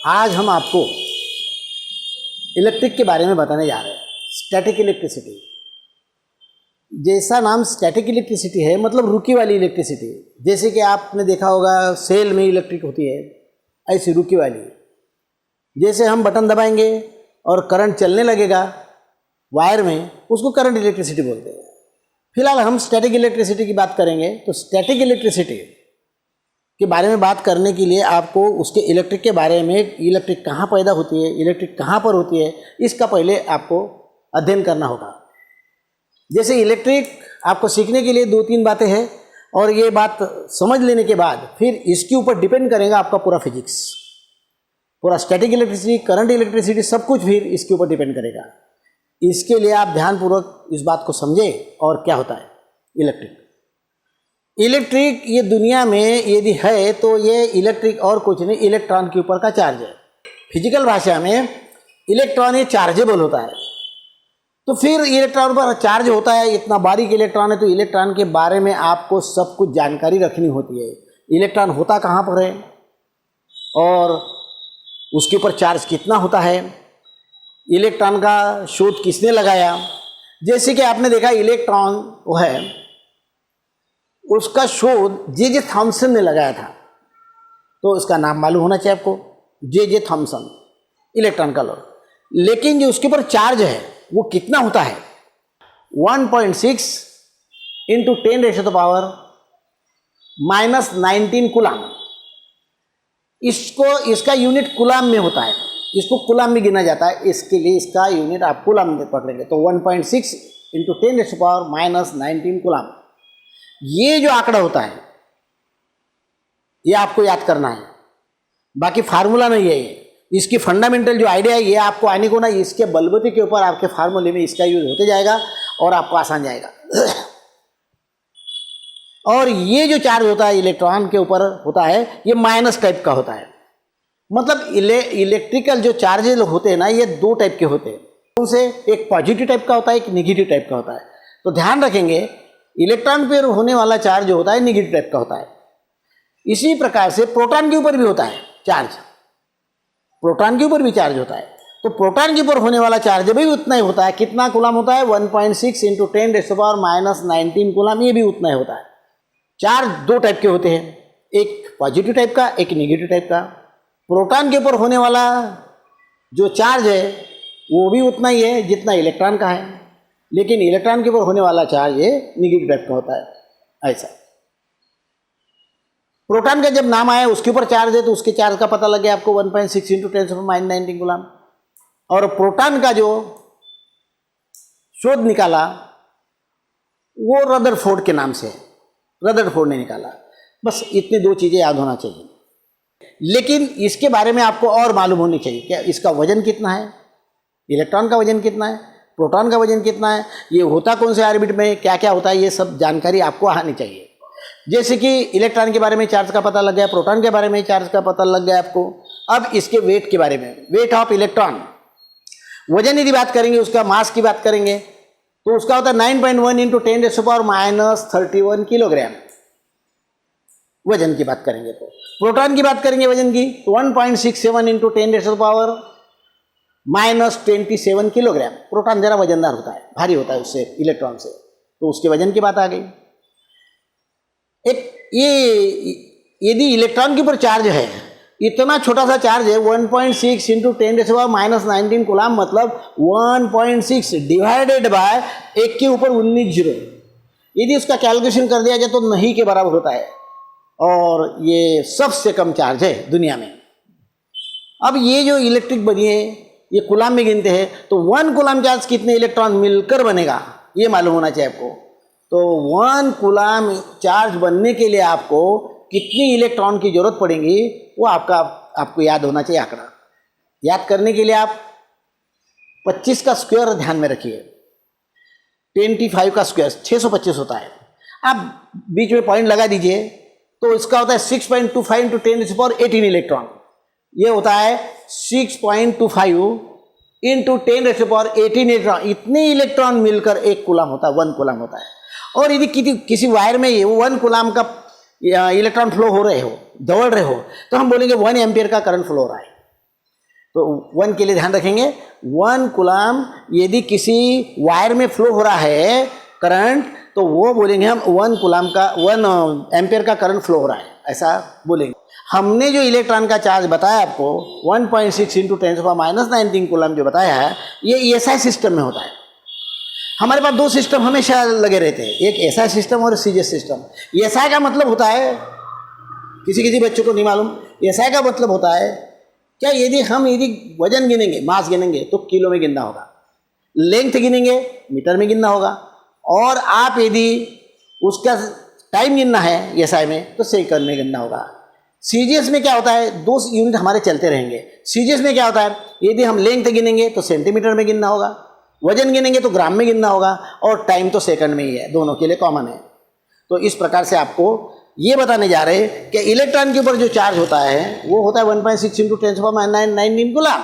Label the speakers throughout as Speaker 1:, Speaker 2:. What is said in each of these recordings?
Speaker 1: आज हम आपको इलेक्ट्रिक के बारे में बताने जा रहे हैं। स्टैटिक इलेक्ट्रिसिटी, जैसा नाम स्टैटिक इलेक्ट्रिसिटी है मतलब रुकी वाली इलेक्ट्रिसिटी। जैसे कि आपने देखा होगा सेल में इलेक्ट्रिक होती है, ऐसी रुकी वाली। जैसे हम बटन दबाएंगे और करंट चलने लगेगा वायर में, उसको करंट इलेक्ट्रिसिटी बोलते हैं। फिलहाल हम स्टैटिक इलेक्ट्रिसिटी की बात करेंगे। तो स्टैटिक इलेक्ट्रिसिटी के बारे में बात करने के लिए आपको उसके इलेक्ट्रिक के बारे में, इलेक्ट्रिक कहाँ पैदा होती है, इलेक्ट्रिक कहाँ पर होती है, इसका पहले आपको अध्ययन करना होगा। जैसे इलेक्ट्रिक आपको सीखने के लिए 2-3 बातें हैं और ये बात समझ लेने के बाद फिर इसके ऊपर डिपेंड करेगा आपका पूरा फिजिक्स, पूरा स्टैटिक इलेक्ट्रिसिटी, करंट इलेक्ट्रिसिटी, सब कुछ फिर इसके ऊपर डिपेंड करेगा। इसके लिए आप ध्यानपूर्वक इस बात को समझें। और क्या होता है इलेक्ट्रिक? इलेक्ट्रिक ये दुनिया में यदि है तो ये इलेक्ट्रिक और कुछ नहीं, इलेक्ट्रॉन के ऊपर का चार्ज है। फिजिकल भाषा में इलेक्ट्रॉन ये चार्जेबल होता है। तो फिर इलेक्ट्रॉन पर चार्ज होता है, इतना बारीक इलेक्ट्रॉन है, तो इलेक्ट्रॉन के बारे में आपको सब कुछ जानकारी रखनी होती है। इलेक्ट्रॉन होता कहाँ पर है और उसके ऊपर चार्ज कितना होता है, इलेक्ट्रॉन का शोध किसने लगाया। जैसे कि आपने देखा इलेक्ट्रॉन वो है, उसका शोध जे थॉमसन ने लगाया था। तो इसका नाम मालूम होना चाहिए आपको, जे थॉमसन, इलेक्ट्रॉन का लॉ। लेकिन जो उसके ऊपर चार्ज है वो कितना होता है, 1.6 इंटू 10⁻⁻19 कूलाम। इसका यूनिट कूलाम में होता है, इसको कूलाम में गिना जाता है। इसके लिए इसका यूनिट आप कूलाम में पकड़ेंगे तो 1.6 इंटू 10⁻⁻19 कूलाम। ये जो आंकड़ा होता है ये आपको याद करना है, बाकी फार्मूला नहीं है ये। इसकी फंडामेंटल जो आइडिया है ये आपको आने को ना, इसके बलबूते के ऊपर आपके फार्मूले में इसका यूज होते जाएगा और आपको आसान जाएगा। और ये जो चार्ज होता है इलेक्ट्रॉन के ऊपर होता है, ये माइनस टाइप का होता है। मतलब इलेक्ट्रिकल जो चार्जेस होते हैं ना, ये 2 टाइप के होते हैं। उनसे एक पॉजिटिव टाइप का होता है, एक नेगेटिव टाइप का होता है। तो ध्यान रखेंगे, इलेक्ट्रॉन पर होने वाला चार्ज जो होता है नेगेटिव टाइप का होता है। इसी प्रकार से प्रोटॉन के ऊपर भी होता है चार्ज, प्रोटॉन के ऊपर भी चार्ज होता है। तो प्रोटॉन के ऊपर होने वाला चार्ज भी उतना ही होता है। कितना कूलाम होता है, 1.6 इंटू 10⁻⁻19 कूलाम। ये भी उतना ही होता है। चार्ज 2 टाइप के होते हैं, एक पॉजिटिव टाइप का, एक नेगेटिव टाइप का। प्रोटॉन के ऊपर होने वाला जो चार्ज है वो भी उतना ही है जितना इलेक्ट्रॉन का है, लेकिन इलेक्ट्रॉन के ऊपर होने वाला चार्ज ये नेगेटिव टाइप का होता है। ऐसा प्रोटॉन का जब नाम आया उसके ऊपर चार्ज है तो उसके चार्ज का पता लग गया आपको, 1.6 इंटू 10⁻⁻19 कूलाम। और प्रोटॉन का जो शोध निकाला वो रदरफोर्ड के नाम से है, रदरफोर्ड ने निकाला। बस इतनी 2 चीज़ें याद होना चाहिए। लेकिन इसके बारे में आपको और मालूम होनी चाहिए, क्या इसका वजन कितना है, इलेक्ट्रॉन का वजन कितना है, प्रोटॉन का वजन कितना है, ये होता कौन से ऑर्बिट में, क्या क्या होता है, ये सब जानकारी आपको आनी चाहिए। जैसे कि इलेक्ट्रॉन के बारे में चार्ज का पता लग गया, प्रोटॉन के बारे में चार्ज का पता लग गया आपको। अब इसके वेट के बारे में, वेट ऑफ इलेक्ट्रॉन, वजन यदि बात करेंगे, उसका मास की बात करेंगे तो उसका होता है 9.1 इंटू 10⁻⁻31 किलोग्राम। वजन की बात करेंगे तो प्रोटॉन की बात करेंगे वजन की, तो 1.67 इंटू 10⁻⁻27 किलोग्राम। प्रोटॉन जरा वजनदार होता है, भारी होता है उससे, इलेक्ट्रॉन से, तो उसके वजन की बात आ गई। एक ये यदि इलेक्ट्रॉन के ऊपर चार्ज है, इतना छोटा सा चार्ज है, 1.6 इंटू 10⁻⁻19 कूलाम, मतलब 1.6 डिवाइडेड बाय 1 के ऊपर 19 जीरो। यदि उसका कैलकुलेशन कर दिया जाए तो नहीं के बराबर होता है, और ये सबसे कम चार्ज है दुनिया में। अब ये जो इलेक्ट्रिक बनी है ये कूलाम में गिनते हैं, तो 1 कूलाम चार्ज कितने इलेक्ट्रॉन मिलकर बनेगा ये मालूम होना चाहिए आपको। तो 1 कूलाम चार्ज बनने के लिए आपको कितनी इलेक्ट्रॉन की जरूरत पड़ेगी वो आपको याद होना चाहिए आंकड़ा। याद करने के लिए आप 25 का स्क्वायर ध्यान में रखिए, 25 का स्क्वायर 625 होता है। आप बीच में पॉइंट लगा दीजिए तो इसका होता है 6.25 इंटू 10⁻18 इलेक्ट्रॉन। ये होता है 6.25 इंटू 10⁻18 इलेक्ट्रॉन। इतने इलेक्ट्रॉन मिलकर 1 कूलाम होता है, 1 कूलाम होता है। और यदि किसी वायर में ये 1 कूलाम का इलेक्ट्रॉन फ्लो हो रहे हो, दौड़ रहे हो, तो हम बोलेंगे 1 एम्पियर का करंट फ्लो हो रहा है। तो 1 के लिए ध्यान रखेंगे, 1 कूलम यदि किसी वायर में फ्लो हो रहा है करंट, तो वो बोलेंगे हम 1 कूलम का 1 एम्पियर का करंट फ्लो हो रहा है, ऐसा बोलेंगे। हमने जो इलेक्ट्रॉन का चार्ज बताया आपको 1.6 इंटू 10⁻⁻19 कूलम जो बताया है, ये ESI सिस्टम में होता है। हमारे पास 2 सिस्टम हमेशा लगे रहते हैं, एक SI सिस्टम और CGS सिस्टम। ESI का मतलब होता है, किसी बच्चों को नहीं मालूम, SI का मतलब होता है क्या, यदि वजन गिनेंगे, मास गिनेंगे तो किलो में गिनना होगा, लेंथ गिनेंगे मीटर में गिनना होगा, और आप यदि उसका टाइम गिनना है SI में तो सेकंड में गिनना होगा। CGS में क्या होता है, 2 यूनिट हमारे चलते रहेंगे। CGS में क्या होता है, यदि हम लेंथ गिनेंगे तो सेंटीमीटर में गिनना होगा, वजन गिनेंगे तो ग्राम में गिनना होगा, और टाइम तो सेकंड में ही है, दोनों के लिए कॉमन है। तो इस प्रकार से आपको ये बताने जा रहे हैं कि इलेक्ट्रॉन के ऊपर जो चार्ज होता है वो होता है 1.6 इंटू 10⁻⁹ कूलम,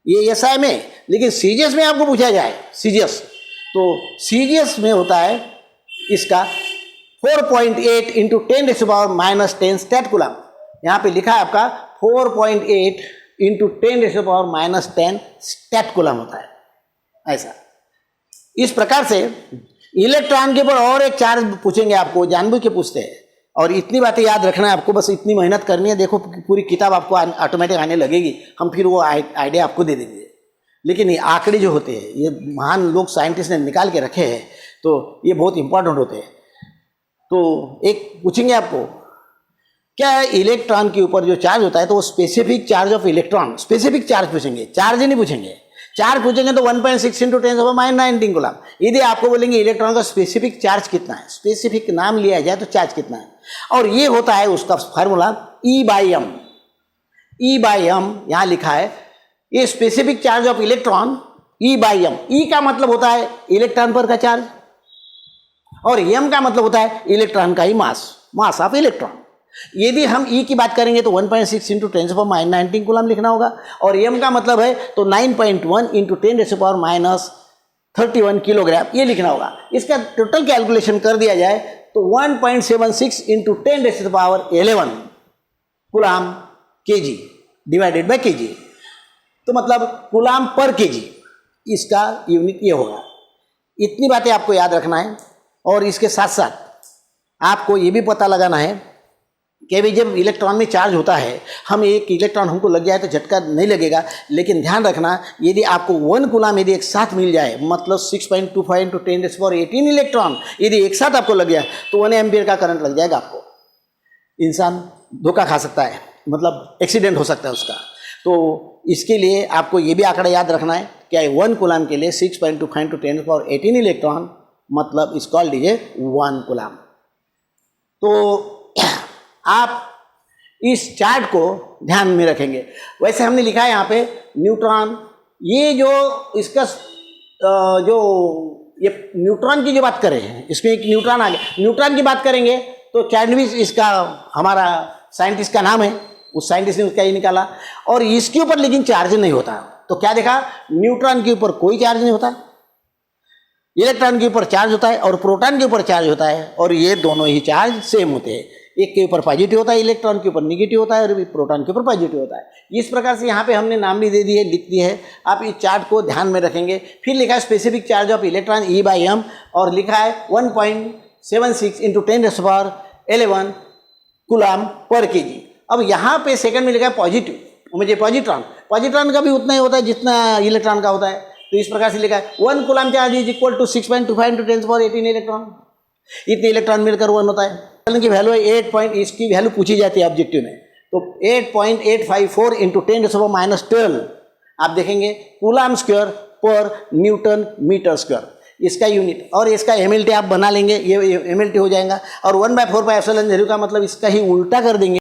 Speaker 1: ये SI में। लेकिन CGS में आपको पूछा जाए, CGS, तो CGS में होता है इसका 4.8 इंटू 10⁻⁻10 स्टैट कूलम। यहाँ पे लिखा है आपका 4.8 इंटू 10⁻⁻10 स्टैट कूलम होता है, ऐसा। इस प्रकार से इलेक्ट्रॉन के ऊपर और एक चार्ज पूछेंगे आपको, जानबूझ के पूछते हैं, और इतनी बातें याद रखना है आपको, बस इतनी मेहनत करनी है। देखो पूरी किताब आपको ऑटोमेटिक आने लगेगी, हम फिर वो आइडिया आपको दे देंगे। लेकिन ये आंकड़े जो होते हैं, ये महान लोग साइंटिस्ट ने निकाल के रखे हैं, तो ये बहुत इंपॉर्टेंट होते हैं। तो एक पूछेंगे आपको, क्या इलेक्ट्रॉन के ऊपर जो चार्ज होता है तो वो specific charge of electron, specific charge पूछेंगे, चार्ज ही नहीं पूछेंगे। चार्ज पूछेंगे तो 1.6 इंटू 10⁻⁹ कूलम। यदि आपको बोलेंगे इलेक्ट्रॉन का स्पेसिफिक चार्ज कितना है, स्पेसिफिक नाम लिया जाए तो चार्ज कितना है, और ये होता है उसका फार्मूला E/m। E/m यहाँ लिखा है, ये specific charge of electron E/m। E का मतलब होता है इलेक्ट्रॉन पर का चार्ज, और m का मतलब होता है इलेक्ट्रॉन का ही मास ऑफ इलेक्ट्रॉन। यदि हम E की बात करेंगे तो 1.6 इंटू 10⁻⁹ कूलम लिखना होगा, और m का मतलब है तो 9.1 इंटू 10⁻31 किलोग्राम ये लिखना होगा। इसका टोटल कैलकुलेशन कर दिया जाए तो 1.76 into 10⁻11 coulomb kg divided by kg, तो मतलब कूलम पर kg, इसका यूनिट ये होगा। इतनी बातें आपको याद रखना है, और इसके साथ साथ आपको ये भी पता लगाना है कि भाई जब इलेक्ट्रॉन में चार्ज होता है, हम एक इलेक्ट्रॉन हमको लग जाए तो झटका नहीं लगेगा, लेकिन ध्यान रखना यदि आपको 1 कूलम यदि एक साथ मिल जाए, मतलब 6.25 इंटू 10⁻18 इलेक्ट्रॉन यदि एक साथ आपको लग जाए तो 1 एम्पियर का करंट लग जाएगा आपको। इंसान धोखा खा सकता है, मतलब एक्सीडेंट हो सकता है उसका। तो इसके लिए आपको ये भी आंकड़ा याद रखना है कि 1 कूलम के लिए 6.25 इंटू 10⁻18 इलेक्ट्रॉन मतलब इस कॉल्ड इज 1 कूलम। तो आप इस चार्ट को ध्यान में रखेंगे। वैसे हमने लिखा है यहाँ पे न्यूट्रॉन, ये जो इसका जो ये न्यूट्रॉन की जो बात करें, इसमें एक न्यूट्रॉन आ गया, न्यूट्रॉन की बात करेंगे तो चैडविक इसका हमारा साइंटिस्ट का नाम है, उस साइंटिस्ट ने उसका ये निकाला, और इसके ऊपर लेकिन चार्ज नहीं होता। तो क्या देखा, न्यूट्रॉन के ऊपर कोई चार्ज नहीं होता, इलेक्ट्रॉन के ऊपर चार्ज होता है और प्रोटॉन के ऊपर चार्ज होता है, और ये दोनों ही चार्ज सेम होते हैं। एक के ऊपर पॉजिटिव होता है, इलेक्ट्रॉन के ऊपर निगेटिव होता है, और प्रोटॉन के ऊपर पॉजिटिव होता है। इस प्रकार से यहाँ पे हमने नाम भी दे दिए, लिख दिए है। आप इस चार्ट को ध्यान में रखेंगे। फिर लिखा है specific charge of electron E/m, और लिखा है 1.76 इंटू 10⁻11 कूलम पर kg। अब यहाँ पे सेकंड में लिखा है पॉजिटिव, मुझे पॉजिट्रॉन का भी उतना ही होता है जितना इलेक्ट्रॉन का होता है। तो इस प्रकार से लिखा है 1 coulomb charge is equal to 6.25 into 10⁻18 electron. इतने इलेक्ट्रॉन मिलकर 1 होता है। की वैल्यू है 8 इसकी वैल्यू पूछी जाती है ऑब्जेक्टिव में, तो 8.854 इंटू 10⁻12 आप देखेंगे कूलम स्क्वायर पर न्यूटन मीटर स्क्वायर इसका यूनिट, और इसका MLT आप बना लेंगे, ये MLT हो जाएगा। और 1/4πε0 का मतलब इसका ही उल्टा कर देंगे।